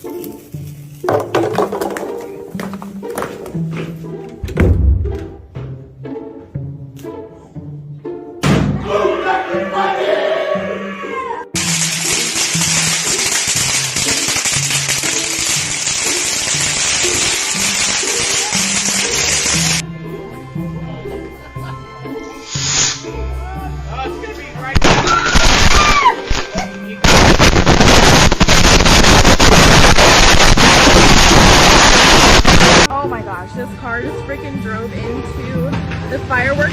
Oh my gosh, this car just freaking drove into the Firework